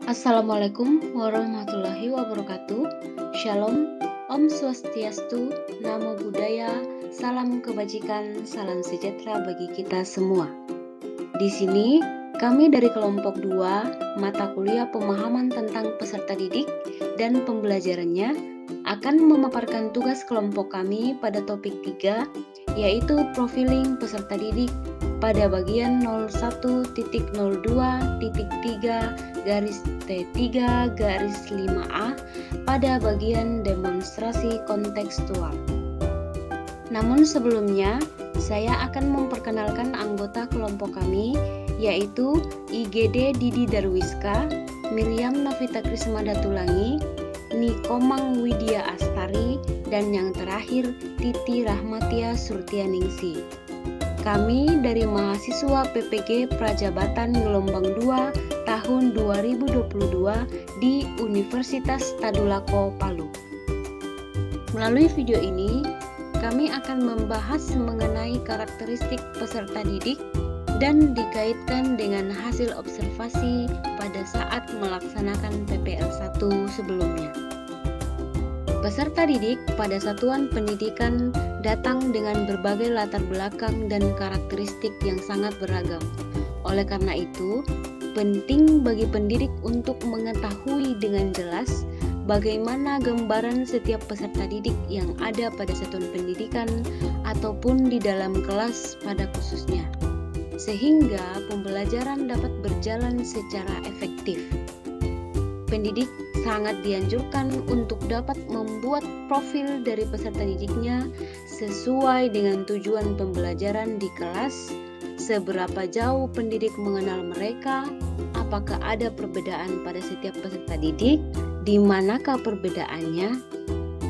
Assalamualaikum warahmatullahi wabarakatuh. Shalom, Om Swastiastu, Namo Buddhaya, salam kebajikan, salam sejahtera bagi kita semua. Di sini, kami dari kelompok 2, mata kuliah pemahaman tentang peserta didik dan pembelajarannya akan memaparkan tugas kelompok kami pada topik 3, yaitu profiling peserta didik pada bagian 01.02.3 garis T3 garis 5A pada bagian demonstrasi kontekstual. Namun sebelumnya, saya akan memperkenalkan anggota kelompok kami, yaitu IGD Didi Darwiska, Miriam Novita Krismadatulangi, Nikomang Widya Astari, dan yang terakhir Titi Rahmatia Surtianingsi. Kami dari mahasiswa PPG Prajabatan Gelombang 2 tahun 2022 di Universitas Tadulako Palu. Melalui video ini, kami akan membahas mengenai karakteristik peserta didik dan dikaitkan dengan hasil observasi pada saat melaksanakan PPL 1 sebelumnya. Peserta didik pada satuan pendidikan datang dengan berbagai latar belakang dan karakteristik yang sangat beragam. Oleh karena itu, penting bagi pendidik untuk mengetahui dengan jelas bagaimana gambaran setiap peserta didik yang ada pada satuan pendidikan ataupun di dalam kelas pada khususnya, sehingga pembelajaran dapat berjalan secara efektif. Pendidik sangat dianjurkan untuk dapat membuat profil dari peserta didiknya sesuai dengan tujuan pembelajaran di kelas, seberapa jauh pendidik mengenal mereka, apakah ada perbedaan pada setiap peserta didik, di manakah perbedaannya.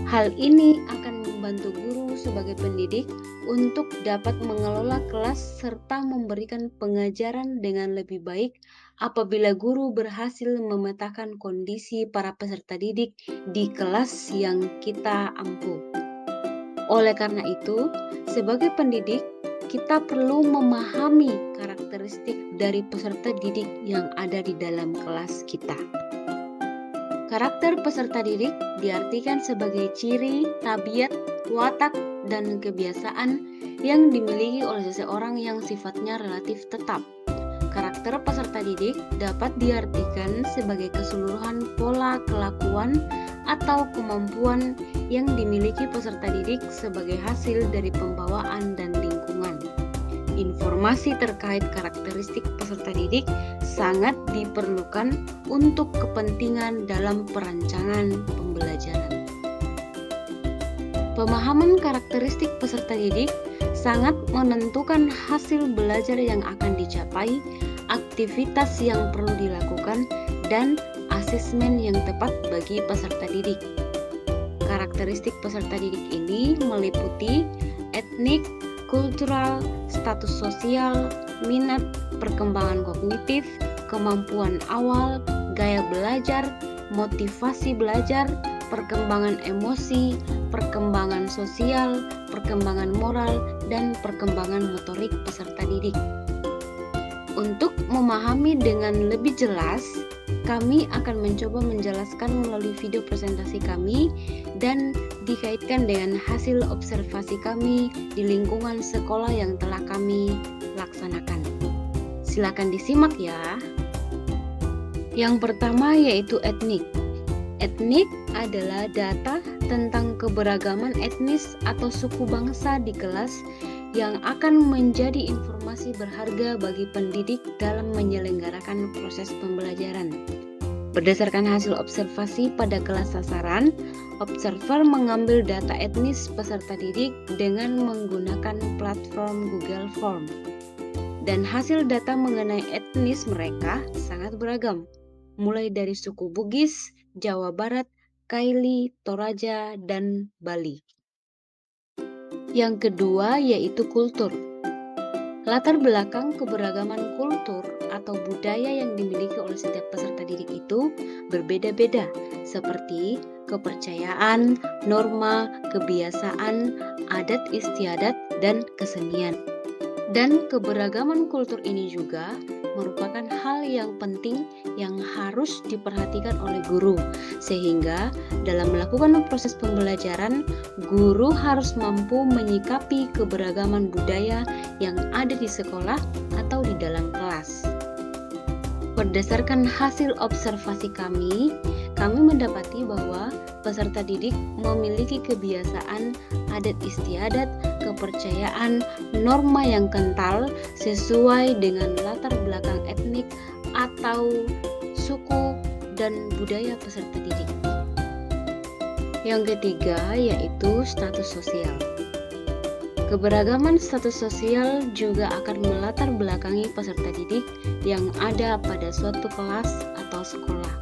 Hal ini akan membantu guru sebagai pendidik untuk dapat mengelola kelas serta memberikan pengajaran dengan lebih baik apabila guru berhasil memetakan kondisi para peserta didik di kelas yang kita ampu. Oleh karena itu, sebagai pendidik, kita perlu memahami karakteristik dari peserta didik yang ada di dalam kelas kita. Karakter peserta didik diartikan sebagai ciri, tabiat, watak, dan kebiasaan yang dimiliki oleh seseorang yang sifatnya relatif tetap. Karakter peserta didik dapat diartikan sebagai keseluruhan pola kelakuan atau kemampuan yang dimiliki peserta didik sebagai hasil dari pembawaan dan lingkungan. Informasi terkait karakteristik peserta didik sangat diperlukan untuk kepentingan dalam perancangan pembelajaran. Pemahaman karakteristik peserta didik sangat menentukan hasil belajar yang akan dicapai, aktivitas yang perlu dilakukan, dan asesmen yang tepat bagi peserta didik. Karakteristik peserta didik ini meliputi etnik, kultural, status sosial, minat, perkembangan kognitif, kemampuan awal, gaya belajar, motivasi belajar, perkembangan emosi, perkembangan sosial, perkembangan moral, dan perkembangan motorik peserta didik. Untuk memahami dengan lebih jelas, kami akan mencoba menjelaskan melalui video presentasi kami dan dikaitkan dengan hasil observasi kami di lingkungan sekolah yang telah kami laksanakan. Silakan disimak ya. Yang pertama yaitu etnik. Etnik adalah data tentang keberagaman etnis atau suku bangsa di kelas yang akan menjadi informasi berharga bagi pendidik dalam menyelenggarakan proses pembelajaran. Berdasarkan hasil observasi pada kelas sasaran, observer mengambil data etnis peserta didik dengan menggunakan platform Google Form. Dan hasil data mengenai etnis mereka sangat beragam, mulai dari suku Bugis, Jawa Barat, Kaili, Toraja, dan Bali. Yang kedua yaitu kultur. Latar belakang keberagaman kultur atau budaya yang dimiliki oleh setiap peserta didik itu berbeda-beda, seperti kepercayaan, norma, kebiasaan, adat istiadat, dan kesenian. Dan keberagaman kultur ini juga merupakan hal yang penting yang harus diperhatikan oleh guru, sehingga dalam melakukan proses pembelajaran, guru harus mampu menyikapi keberagaman budaya yang ada di sekolah atau di dalam kelas. Berdasarkan hasil observasi kami mendapati bahwa peserta didik memiliki kebiasaan adat istiadat, kepercayaan, norma yang kental sesuai dengan latar belakang etnik atau suku dan budaya peserta didik. Yang ketiga yaitu status sosial. Keberagaman status sosial juga akan melatar belakangi peserta didik yang ada pada suatu kelas atau sekolah,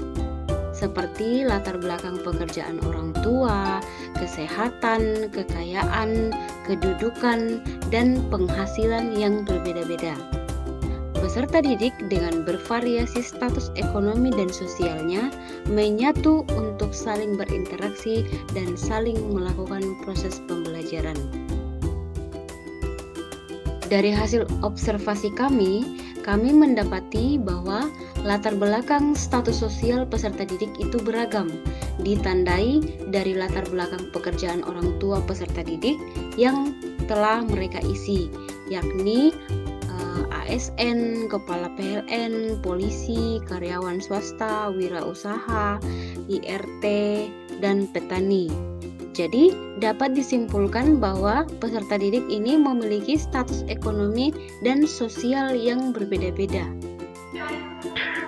seperti latar belakang pekerjaan orang tua, kesehatan, kekayaan, kedudukan, dan penghasilan yang berbeda-beda. Peserta didik dengan bervariasi status ekonomi dan sosialnya menyatu untuk saling berinteraksi dan saling melakukan proses pembelajaran. Dari hasil observasi kami mendapati bahwa latar belakang status sosial peserta didik itu beragam, ditandai dari latar belakang pekerjaan orang tua peserta didik yang telah mereka isi, yakni ASN, kepala PLN, polisi, karyawan swasta, wirausaha, IRT, dan petani. Jadi, dapat disimpulkan bahwa peserta didik ini memiliki status ekonomi dan sosial yang berbeda-beda.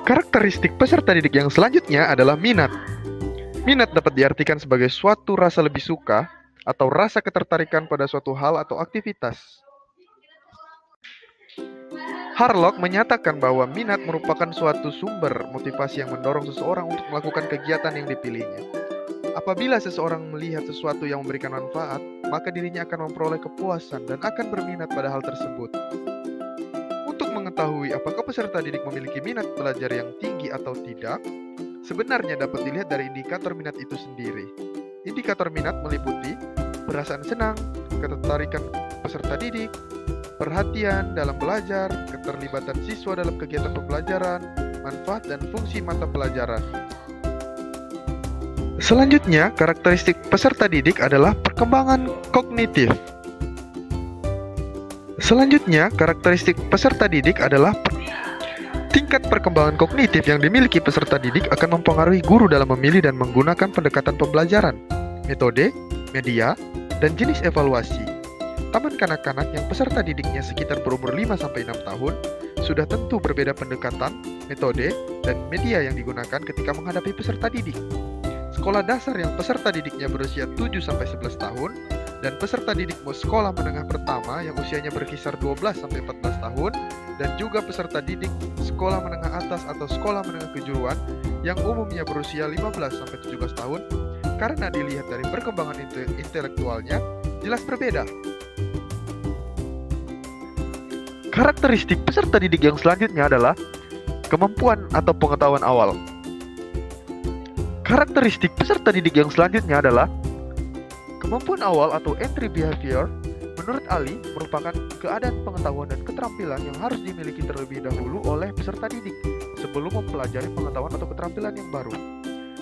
Karakteristik peserta didik yang selanjutnya adalah minat. Minat dapat diartikan sebagai suatu rasa lebih suka atau rasa ketertarikan pada suatu hal atau aktivitas. Harlock menyatakan bahwa minat merupakan suatu sumber motivasi yang mendorong seseorang untuk melakukan kegiatan yang dipilihnya. Apabila seseorang melihat sesuatu yang memberikan manfaat, maka dirinya akan memperoleh kepuasan dan akan berminat pada hal tersebut. Untuk mengetahui apakah peserta didik memiliki minat belajar yang tinggi atau tidak, sebenarnya dapat dilihat dari indikator minat itu sendiri. Indikator minat meliputi perasaan senang, ketertarikan peserta didik, perhatian dalam belajar, keterlibatan siswa dalam kegiatan pembelajaran, manfaat dan fungsi mata pelajaran. Selanjutnya, karakteristik peserta didik adalah perkembangan kognitif. Tingkat perkembangan kognitif yang dimiliki peserta didik akan mempengaruhi guru dalam memilih dan menggunakan pendekatan pembelajaran, metode, media, dan jenis evaluasi. Taman kanak-kanak yang peserta didiknya sekitar berumur 5-6 tahun sudah tentu berbeda pendekatan, metode, dan media yang digunakan ketika menghadapi peserta didik. Sekolah dasar yang peserta didiknya berusia 7-11 tahun dan peserta didik sekolah menengah pertama yang usianya berkisar 12-14 tahun dan juga peserta didik sekolah menengah atas atau sekolah menengah kejuruan yang umumnya berusia 15-17 tahun karena dilihat dari perkembangan intelektualnya jelas berbeda. Karakteristik peserta didik yang selanjutnya adalah kemampuan atau pengetahuan awal. Karakteristik peserta didik yang selanjutnya adalah kemampuan awal atau entry behavior. Menurut Ali, merupakan keadaan pengetahuan dan keterampilan yang harus dimiliki terlebih dahulu oleh peserta didik sebelum mempelajari pengetahuan atau keterampilan yang baru.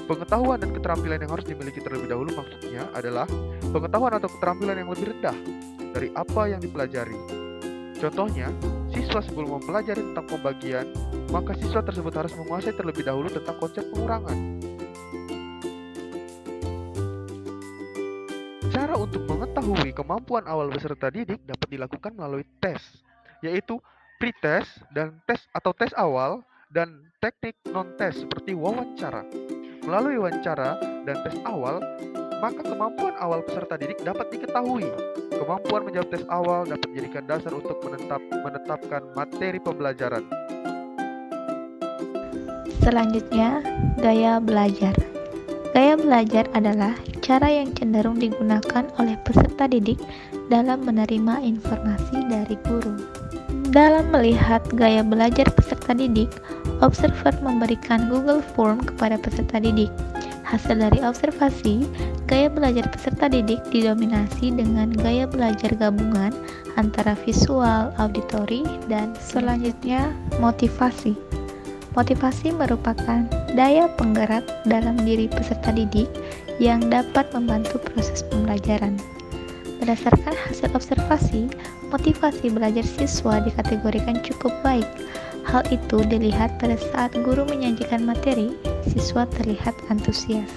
Pengetahuan dan keterampilan yang harus dimiliki terlebih dahulu maksudnya adalah pengetahuan atau keterampilan yang lebih rendah dari apa yang dipelajari. Contohnya, siswa sebelum mempelajari tentang pembagian, maka siswa tersebut harus menguasai terlebih dahulu tentang konsep pengurangan. Cara untuk mengetahui kemampuan awal peserta didik dapat dilakukan melalui tes, yaitu pre-test dan tes atau tes awal dan teknik non-tes seperti wawancara. Melalui wawancara dan tes awal, maka kemampuan awal peserta didik dapat diketahui. Kemampuan menjawab tes awal dapat dijadikan dasar untuk menetapkan materi pembelajaran. Selanjutnya, gaya belajar. Gaya belajar adalah cara yang cenderung digunakan oleh peserta didik dalam menerima informasi dari guru. Dalam melihat gaya belajar peserta didik, observer memberikan Google Form kepada peserta didik. Hasil dari observasi, gaya belajar peserta didik didominasi dengan gaya belajar gabungan antara visual, auditori, dan selanjutnya motivasi. Motivasi merupakan daya penggerak dalam diri peserta didik yang dapat membantu proses pembelajaran. Berdasarkan hasil observasi, motivasi belajar siswa dikategorikan cukup baik. Hal itu dilihat pada saat guru menyajikan materi, siswa terlihat antusias.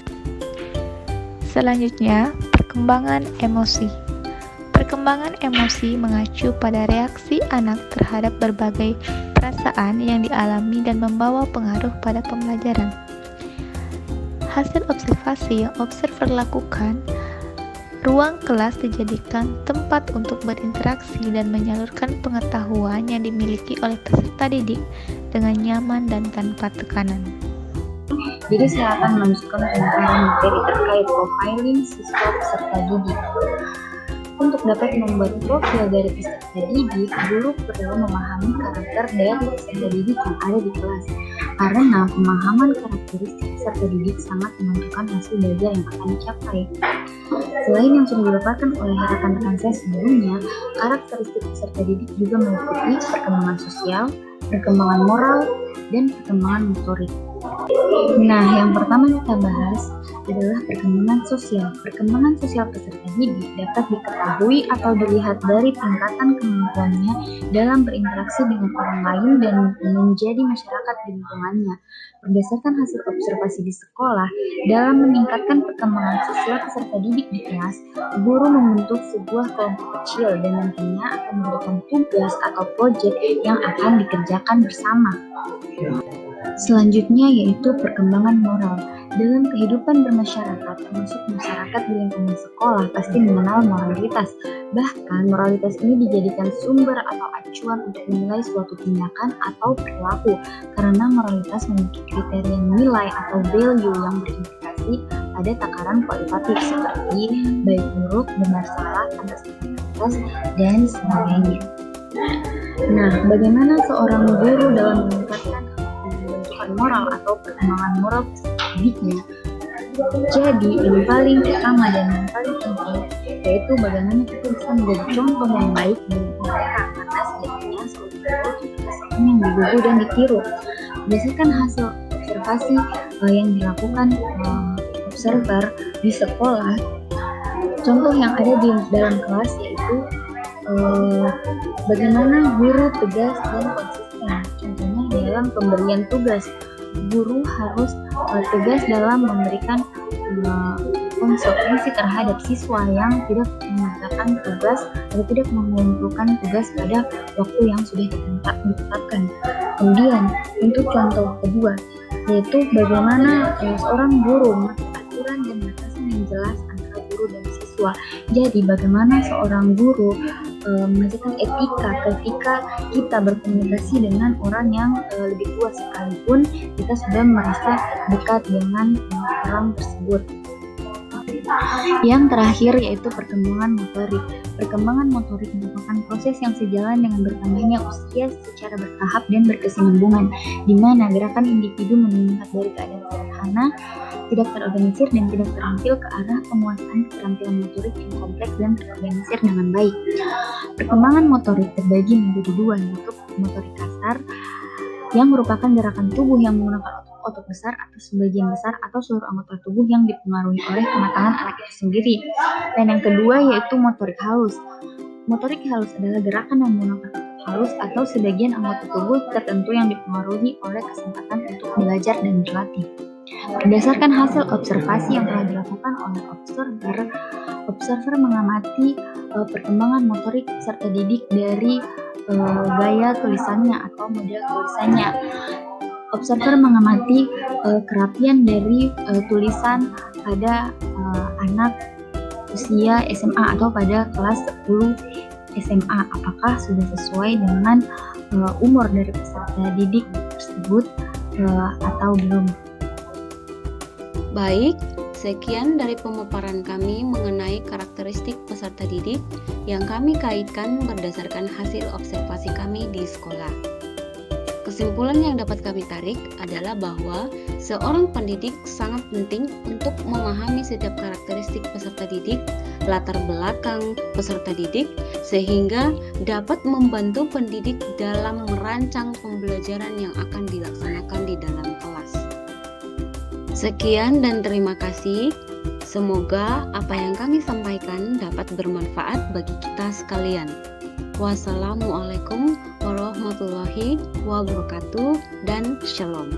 Selanjutnya, perkembangan emosi. Perkembangan emosi mengacu pada reaksi anak terhadap berbagai perasaan yang dialami dan membawa pengaruh pada pembelajaran. Hasil observasi yang observer lakukan, ruang kelas dijadikan tempat untuk berinteraksi dan menyalurkan pengetahuan yang dimiliki oleh peserta didik dengan nyaman dan tanpa tekanan. Jadi saya akan melanjutkan pemaparan materi terkait profiling siswa peserta didik. Untuk dapat membuat profil dari peserta didik, guru perlu memahami karakter dari peserta didik yang ada di kelas. Karena pemahaman karakteristik peserta didik sangat menentukan hasil belajar yang akan dicapai. Selain yang sudah dipaparkan oleh rekan-rekan saya sebelumnya, karakteristik peserta didik juga meliputi perkembangan sosial, perkembangan moral, dan perkembangan motorik. Nah, yang pertama kita bahas adalah perkembangan sosial. Perkembangan sosial peserta didik dapat diketahui atau dilihat dari tingkatan kemampuannya dalam berinteraksi dengan orang lain dan menjadi masyarakat di lingkungannya. Berdasarkan hasil observasi di sekolah, dalam meningkatkan perkembangan sosial peserta didik di kelas, guru membentuk sebuah kelompok kecil dan nantinya akan memberikan tugas atau proyek yang akan dikerjakan bersama. Selanjutnya yaitu perkembangan moral. Dalam kehidupan bermasyarakat, termasuk masyarakat di lingkungan sekolah, pasti mengenal moralitas. Bahkan moralitas ini dijadikan sumber atau acuan untuk menilai suatu tindakan atau perilaku, karena moralitas memiliki kriteria nilai atau value yang berimplikasi pada takaran kualitatif seperti baik buruk, benar salah, pantas tidak pantas, dan sebagainya. Nah, bagaimana seorang guru dalam meningkatkan pembentukan moral atau perkembangan moral didiknya? Jadi, yang paling utama dan yang paling penting yaitu bagaimana kita bisa menjadi contoh yang baik bagi mereka, karena setidaknya seorang guru juga seorang yang digugu dan ditiru. Berdasarkan hasil observasi yang dilakukan observer di sekolah, contoh yang ada di dalam kelas yaitu bagaimana guru tegas dan konsisten. Contohnya dalam pemberian tugas, guru harus tegas dalam memberikan konsekuensi terhadap siswa yang tidak mengerjakan tugas atau tidak mengumpulkan tugas pada waktu yang sudah ditetapkan. Kemudian untuk contoh kedua yaitu bagaimana seorang guru membuat aturan dan batasan yang jelas antara guru dan siswa. Jadi bagaimana seorang guru mengajarkan etika ketika kita berkomunikasi dengan orang yang lebih tua sekalipun kita sudah merasa dekat dengan orang tersebut. Yang terakhir yaitu perkembangan motorik. Perkembangan motorik merupakan proses yang sejalan dengan bertambahnya usia secara bertahap dan berkesinambungan, di mana gerakan individu meningkat dari keadaan sederhana, tidak terorganisir dan tidak terampil ke arah penguasaan keterampilan motorik yang kompleks dan terorganisir dengan baik. Perkembangan motorik terbagi menjadi dua, yaitu motorik kasar yang merupakan gerakan tubuh yang menggunakan otot besar atau sebagian besar atau seluruh anggota tubuh yang dipengaruhi oleh kematangan anak itu sendiri. Dan yang kedua yaitu motorik halus. Motorik halus adalah gerakan yang menggunakan otot halus atau sebagian anggota tubuh tertentu yang dipengaruhi oleh kesempatan untuk belajar dan berlatih. Berdasarkan hasil observasi yang telah dilakukan oleh observer mengamati perkembangan motorik peserta didik dari gaya tulisannya atau model tulisannya. Observer mengamati kerapian dari tulisan pada anak usia SMA atau pada kelas 10 SMA. Apakah sudah sesuai dengan umur dari peserta didik tersebut atau belum? Baik, sekian dari pemaparan kami mengenai karakteristik peserta didik yang kami kaitkan berdasarkan hasil observasi kami di sekolah. Kesimpulan yang dapat kami tarik adalah bahwa seorang pendidik sangat penting untuk memahami setiap karakteristik peserta didik, latar belakang peserta didik, sehingga dapat membantu pendidik dalam merancang pembelajaran yang akan dilaksanakan di dalam kelas. Sekian dan terima kasih. Semoga apa yang kami sampaikan dapat bermanfaat bagi kita sekalian. Wassalamualaikum warahmatullahi wabarakatuh dan shalom.